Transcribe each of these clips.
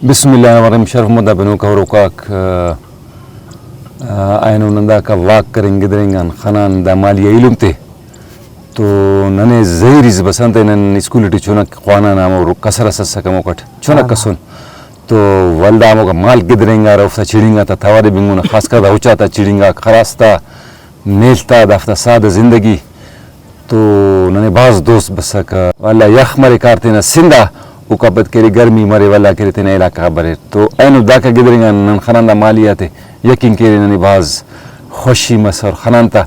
बिस्मिल्लाहिर्रहमानिर्रहीम शर्फ मुद्दा बनो का रोकाक आयनो नंदा का वाक करेंगे दरेंगन खनान दामालिया इलुमते तो नने ज़हीरिज़ बसंते नन स्कूल टीचोना ख्वाना नामो कसरा सस्सा का मोकट चोना कसुन तो वल्दा मोका माल गिदरेंगा रफ्ता चिड़िंगा ता थवारे बिंगुना खास कर उचा ता चिड़िंगा खरास्ता नेलता दफ्ता सादा जिंदगी तो नने बाज दोस्त बसा का वाला यख मरे कारते ना सिंदा उकाबत केरी गर्मी मरे वाला केरी तेना इलाका बरे तो ऐनो दाका गिदरेंगा नन खनांदा मालियाते यकीन केरी नने बाज खुशी मसर खनांता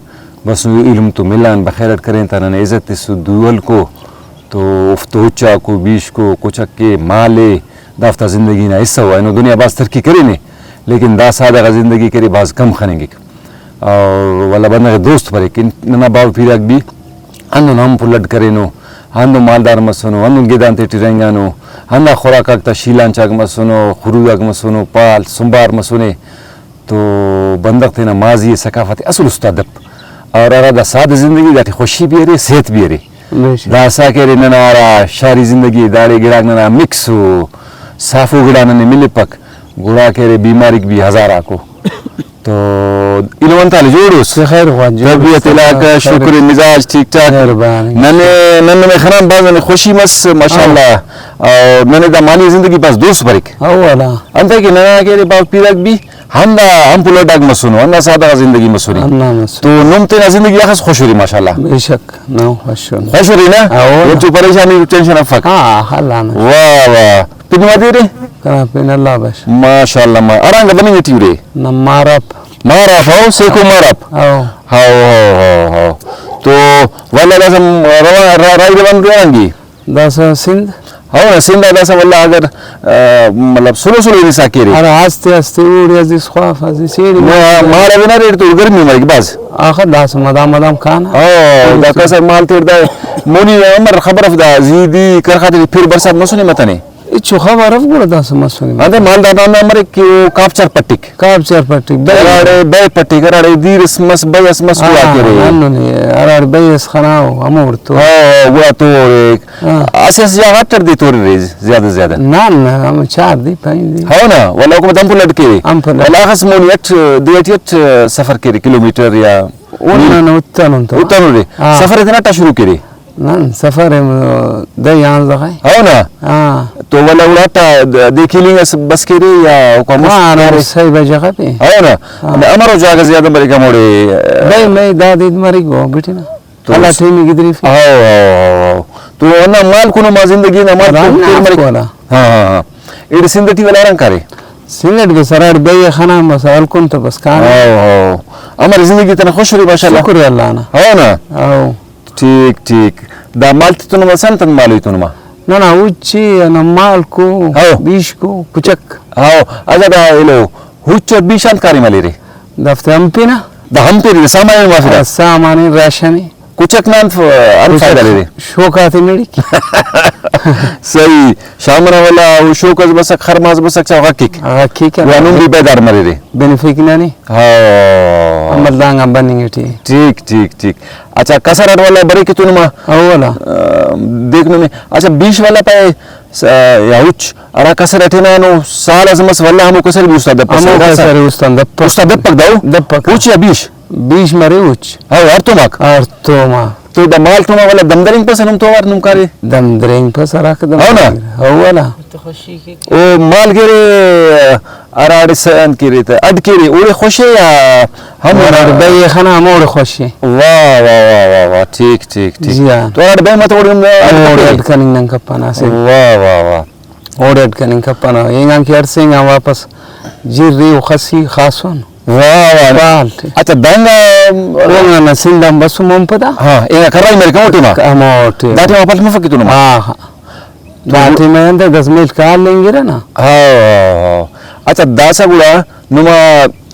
बस इल्म तो मिलान बखैरत करें ता नने इज्जत सु दुअल को तो उफ्तोचा को बीश को कुछ के माले दाफ्ता जिंदगी ना हिस्सा हुआ इनो दुनिया बाज तरक्की करी ने लेकिन दा सादा का जिंदगी केरी बाज कम खनेंगे और वाला बंदा के दोस्त परे कि नना बाव फिरक भी अंदो नाम पुलट करे नो अंदो मालदार मसुनो अंदो गिदांते टिरेंगानो अंदा खुराक ता शीलांचाग मसुनो खुरुदाग मसुनो पाल सुंबार मसुने तो बंदक थे ना माजी सकाफत असल उस्ताद और अरादा साद जिंदगी दाटी खुशी भी रे सेहत भी रे दासा के रे ननारा शारी जिंदगी दाड़े गिराग नना मिक्स साफो गिड़ा नने मिलपक गुड़ा के रे बीमारी भी हजारा को तो इलवंता जोड़ोस खैर हुआ तबीयत इलाका शुक्र मिजाज ठीक ठाक नने में खराब बाज ने खुशी मस माशाल्लाह और नने दा माली जिंदगी पास दोस्त बरिक वाला अंत के नना के रे बाप पिरक भी हम पुला डाग मसुनो अन्ना सादा जिंदगी मसुरी तो नमते ना जिंदगी खास खुशरी माशाल्लाह बेशक ना खुशरी ना वो तो परेशानी टेंशन अफक हां हल्ला वाह वाह पिनवा दे रे करा पिन अल्लाह बस माशाल्लाह मा अरंग बनेंगे टीरे न मारप हो सेको मारप हो तो वाला दसम राई बन गयांगी दस सिंध हो ना सिंध दस वाला अगर मतलब सुलो रिसा केरे अरे आस्ते उड़े जिस ख्वाफ जी सेरी मारा बिना रे तो गर्मी में बस आखिर दास मदाम खाना ओ दा कसर माल तेर दा मोनी अमर खबर अफदा जीदी कर खातिर फिर बरसात मसुने मतने इच्छो खबर अफ गुड़ा दास मसुने अदे माल दा ना मरे कि कापचर पट्टिक बेराडे बे पट्टिक अराडे दीरस मस बयस मस हुआ केरे अन्ने अराडे बयस खनाओ अमर तो वो तो असेस या हटर दी तोर रे ज्यादा ना हम चार दी पाई दी हो ना वाला को दम पुलट के वाला खस मोनी एट सफर के किलोमीटर या उन्ना उतन रे सफर इतना टा शुरू करे ना सफर दे यहां जगह हो ना हां तो वाला उड़ाता देखी लेंगे बस के रे या को मारे सही जगह पे हो ना हमारो जगह ज्यादा बड़ी कमोड़े भाई मैं दादी मरी गो बेटी ना तो अल्लाह टीमी गिदरी हो तो ना माल कोनो मा जिंदगी ना माल मरी वाला हां इड सिंदटी वाला रंग करे सिंदट के सरार बे खाना मसाल कोन तो बस का हो हमारी जिंदगी तना खुशरी माशाल्लाह शुक्र अल्लाह ना हो ना हो ठीक दा माल तो नमा संतन माल तो नमा ना उच्ची ना माल को बीश को कुचक हां आजा दा एलो हुच्च बीशांत कारी माली रे दफ्ते हम्पी ना दा हम्पी रे सामान राशन कुचक नान अनफायदा रे शोकाते मेडी सही शामना वाला वो शोकस बस खरमाज बस हकीक वानुम भी बेदार मरे रे बेनिफिट ना नहीं हां अमल दांगा बनेंगे ठीक अच्छा कसरत वाला बड़े कि तुनमा वाला देखने में अच्छा 20 वाला पाए या उच्च अरा कसरत है ना नो साल अजमस वाला हम कसर भी उस्ताद उस्ताद दपक उच्च या 20 मरे उच्च हां अर्तोमा तो द माल तुमा वाला दमदरिंग पे सनम तो वार नुम करे दमदरिंग पे सरा के दम हो ना हो वाला तो खुशी के ओ माल के रे अराड सन के रे अड के रे ओरे खुशी या हम अराड बे खाना मोर खुशी वाह ठीक तो अराड बे मत ओड कनिंग कपना से वाह ओड कनिंग कपना एंगा के अरसेंगा वापस जिरी खसी खासन वाह अच्छा दंगा रोंगा ना सिंदम बस मुंपदा हां ए कराई मेरे कमोटी मा कमोटी दाटी मा पल मफकी तुनमा हां दाटी में अंदर 10 मिनट का लेंगे ना हां अच्छा दासा गुड़ा नुमा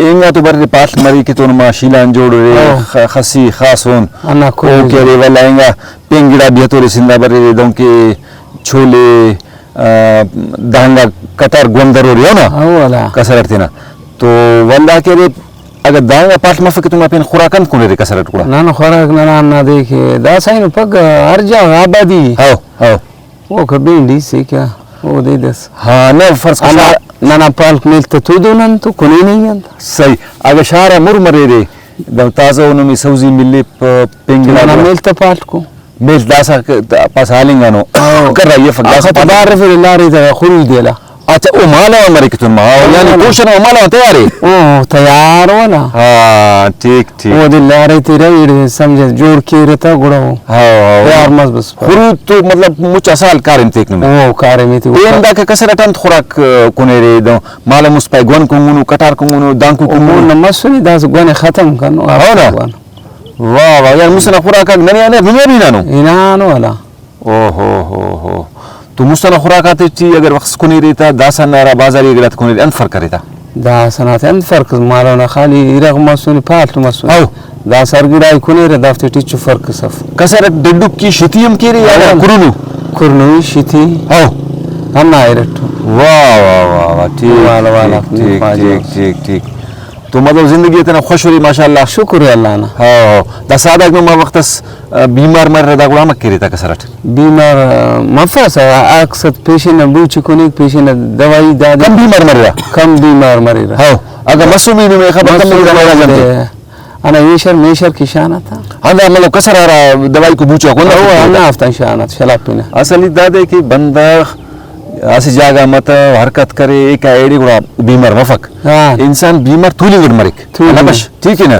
एंगा तो बरे पास मरी की तुनमा शीलान जोड़ रे खसी खासोन अना को के रे वाला एंगा पेंगिड़ा भी तो रे सिंदा बरे दम के छोले दांगा कतार गोंदर रे ना हां वाला कसरत ना तो वल्ला के रे अगर दांगा पाठ में फके तुम अपन खुराकन कोने रे कसरत कुड़ा ना खुराक ना देखे दासाइन पग अर्जा आबादी हो वो कभी डी से क्या वो दे दस ها نه فرض کن انا پالک میلته تو دونن تو کنی نه صحیح اگه شهر مرمره دی د تازه ونومي سوزي ملي پنګلا انا میلته پالکو ميل داسا پاس هالينغانو كرا يفق داسا بعرف اللاري ده خروج ديلا اتا ومالا امريكتون ما يعني كوشن ومالا تياري اوه تیار ولا ها ٹھیک ٹھیک वो दिल्लारे तेरे समझे जोड़ के रहता गुड़ा हो ها यार मत बस خروج تو मतलब mucha sal karim tekno वो कारे में थी وين دا كسر تن خوراك كونيري دو مالا مسپاي گون کومونو کټار کومونو دانکو वो کومونو नमस्ते दास गुने खत्म करनो هونا واه واه يعني مسنا خوراك نني انا بنيرينانو इनानो वाला اوه هو تو مسنا خوراكات تي اگر وقت كونيري تا داسا نارا بازاري گلات كونيري ان فرق كريتا دا سنات ان فرق مالونا خالي رغ مسوني پالت مسوني او دا سرګړای کونی دافته ټیچو فرق صف كسر ددوك كي شتيم كيري يا كرونو كورنوي شتي او انا ايرتو واو واو واو ठीक तो मतलब जिंदगी इतना खुश हुई माशाल्लाह शुक्र है अल्लाह ना हाँ दा सादा में मैं वक्त बीमार मर रहा गुलाम करी था कसरत बीमार मफस अक्सर पेशेंट बूची कोनी पेशेंट दवाई दादा कम बीमार मर रहा हाँ अगर मसूमी में खबर कम नहीं أنا ميشر كيشانة هذا मतलब कसर आ रहा दवाई को बूचा कौन هو أنا أفتح شانة शलापिना असली दादे की बंदा ऐसी जगह मत हरकत करे एक आईडी गुड़ा बीमार वफक इंसान बीमार थूली गुड़ मरिक ठीक है ना